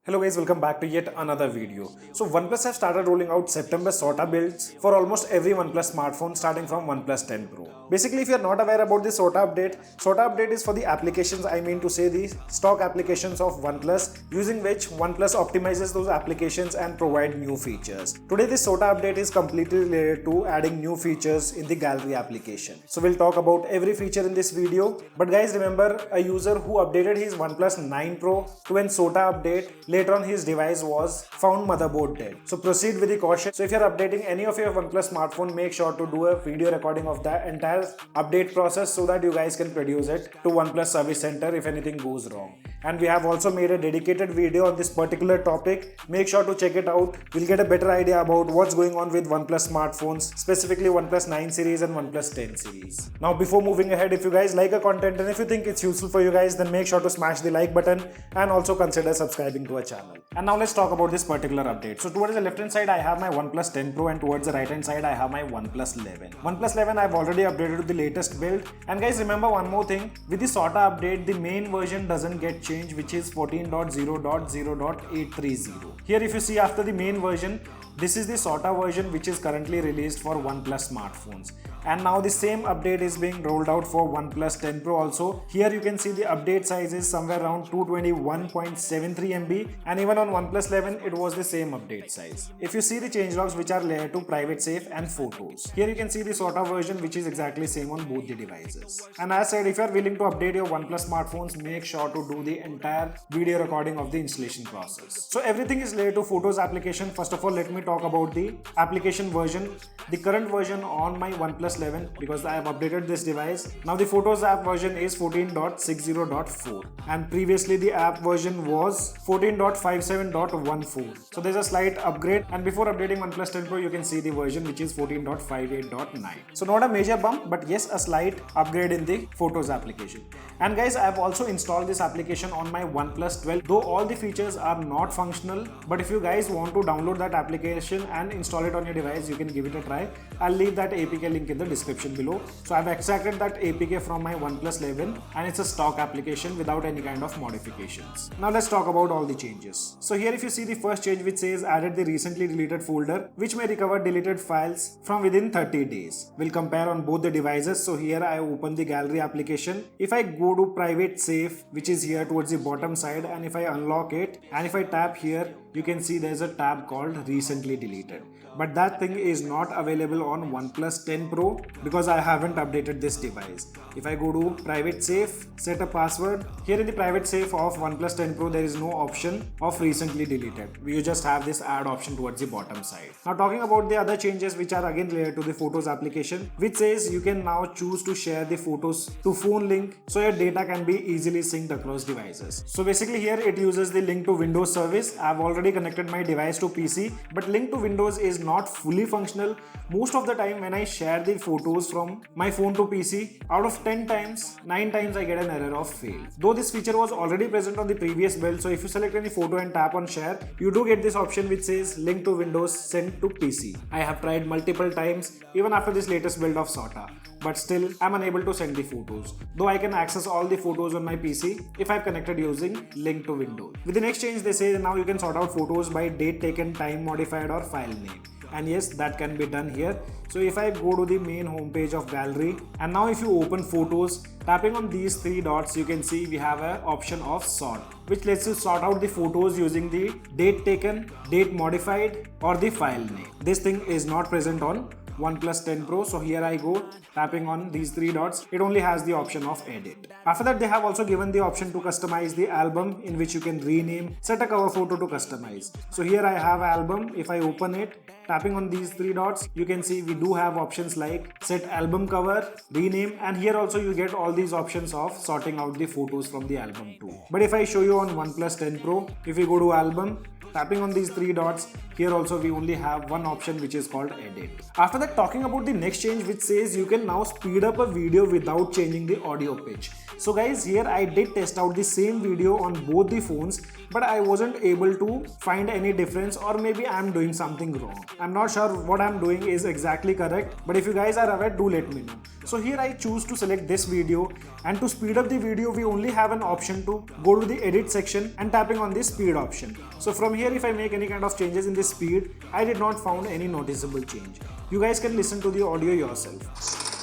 Hello guys, welcome back to yet another video. So OnePlus have started rolling out September SOTA builds for almost every OnePlus smartphone starting from OnePlus 10 Pro. Basically, if you are not aware about the SOTA update is for the applications, I mean to say the stock applications of OnePlus, using which OnePlus optimizes those applications and provide new features. Today this SOTA update is completely related to adding new features in the gallery application. So we'll talk about every feature in this video. But guys, remember, a user who updated his OnePlus 9 Pro to an SOTA update, later on his device was found motherboard dead. So proceed with the caution. So if you're updating any of your OnePlus smartphone, make sure to do a video recording of that entire update process so that you guys can produce it to OnePlus service center if anything goes wrong. And we have also made a dedicated video on this particular topic. Make sure to check it out. You'll get a better idea about what's going on with OnePlus smartphones, specifically OnePlus 9 series and OnePlus 10 series. Now before moving ahead, if you guys like a content and if you think it's useful for you guys, then make sure to smash the like button and also consider subscribing to our channel. And now let's talk about this particular update. So towards the left hand side I have my OnePlus 10 Pro and towards the right hand side I have my OnePlus 11. OnePlus 11 I've already updated to the latest build. And guys, remember one more thing, with the SOTA update the main version doesn't get changed, which is 14.0.0.830. Here if you see after the main version, this is the SOTA version which is currently released for OnePlus smartphones. And now the same update is being rolled out for OnePlus 10 Pro also. Here you can see the update size is somewhere around 221.73 MB, and even on OnePlus 11 it was the same update size. If you see the changelogs which are layered to private safe and photos, here you can see the SOTA version which is exactly same on both the devices. And as said, if you are willing to update your OnePlus smartphones, make sure to do the entire video recording of the installation process. So everything is layered to Photos application. First of all, let me talk about the application version. The current version on my OnePlus 11, because I have updated this device. Now the Photos app version is 14.60.4 and previously the app version was 14.57.14. So there's a slight upgrade, and before updating OnePlus 10 Pro you can see the version which is 14.58.9. So not a major bump, but yes, a slight upgrade in the Photos application. And guys, I have also installed this application on my OnePlus 12, though all the features are not functional. But if you guys want to download that application and install it on your device, you can give it a try. I'll leave that APK link in the description below. So I've extracted that APK from my OnePlus 11 and it's a stock application without any kind of modifications. Now let's talk about all the changes. So here if you see the first change which says added the recently deleted folder which may recover deleted files from within 30 days. We'll compare on both the devices. So here I open the gallery application. If I go to private safe, which is here towards the bottom side, and if I unlock it and if I tap here, you can see there's a tab called recently deleted. But that thing is not available on OnePlus 10 Pro because I haven't updated this device. If I go to private safe, set a password, here in the private safe of OnePlus 10 Pro there is no option of recently deleted. You just have this add option towards the bottom side. Now talking about the other changes which are again related to the Photos application, which says you can now choose to share the photos to phone link so your data can be easily synced across devices. So basically here it uses the link to Windows service. I've already connected my device to PC, but link to Windows is not fully functional. Most of the time when I share the photos from my phone to PC, out of 10 times, 9 times I get an error of fail. Though this feature was already present on the previous build, so if you select any photo and tap on share, you do get this option which says link to Windows send to PC. I have tried multiple times even after this latest build of SOTA, but still I'm unable to send the photos, though I can access all the photos on my PC if I've connected using link to Windows. With the next change, they say now you can sort out photos by date taken, time modified or file name. And yes, that can be done here. So if I go to the main homepage of gallery, and now if you open photos, tapping on these three dots, you can see we have an option of sort, which lets you sort out the photos using the date taken, date modified or the file name. This thing is not present on OnePlus 10 Pro. So here I go, tapping on these three dots, it only has the option of edit. After that, they have also given the option to customize the album, in which you can rename, set a cover photo to customize. So here I have album. If I open it, tapping on these three dots, you can see we do have options like set album cover, rename, and here also you get all these options of sorting out the photos from the album too. But if I show you on OnePlus 10 Pro, if we go to album, tapping on these three dots, here also we only have one option which is called edit. After that, talking about the next change which says you can now speed up a video without changing the audio pitch. So guys, here I did test out the same video on both the phones, but I wasn't able to find any difference, or maybe I'm doing something wrong. I'm not sure what I'm doing is exactly correct, but if you guys are aware, do let me know. So here I choose to select this video, and to speed up the video we only have an option to go to the edit section and tapping on the speed option. So from here, if I make any kind of changes in the speed, I did not found any noticeable change. You guys can listen to the audio yourself.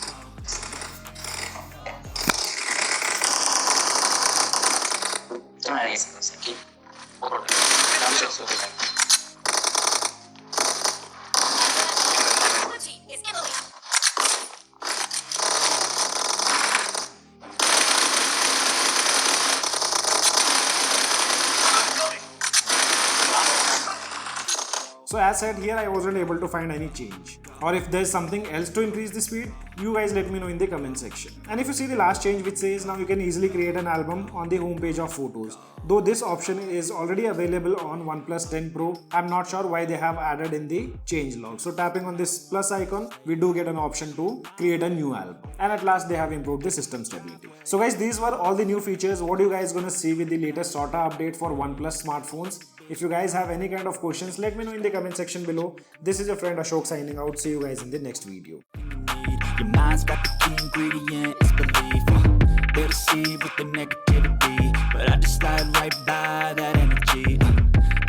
So as said, here I wasn't able to find any change. Or if there's something else to increase the speed, you guys let me know in the comment section. And if you see the last change, which says now you can easily create an album on the home page of photos. Though this option is already available on OnePlus 10 Pro, I'm not sure why they have added in the changelog. So tapping on this plus icon, we do get an option to create a new album. And at last they have improved the system stability. So guys, these were all the new features. What are you guys gonna see with the latest SOTA update for OnePlus smartphones? If you guys have any kind of questions, let me know in the comment section below. This is your friend Ashok signing out. See you guys in the next video. Your mind's got the key ingredient, it's belief. They'll deceive with the negativity, but I just slide right by that energy.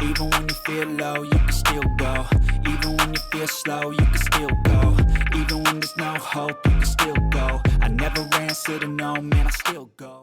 Even when you feel low, you can still go. Even when you feel slow, you can still go. Even when there's no hope, you can still go. I never answer to no, man, I still go.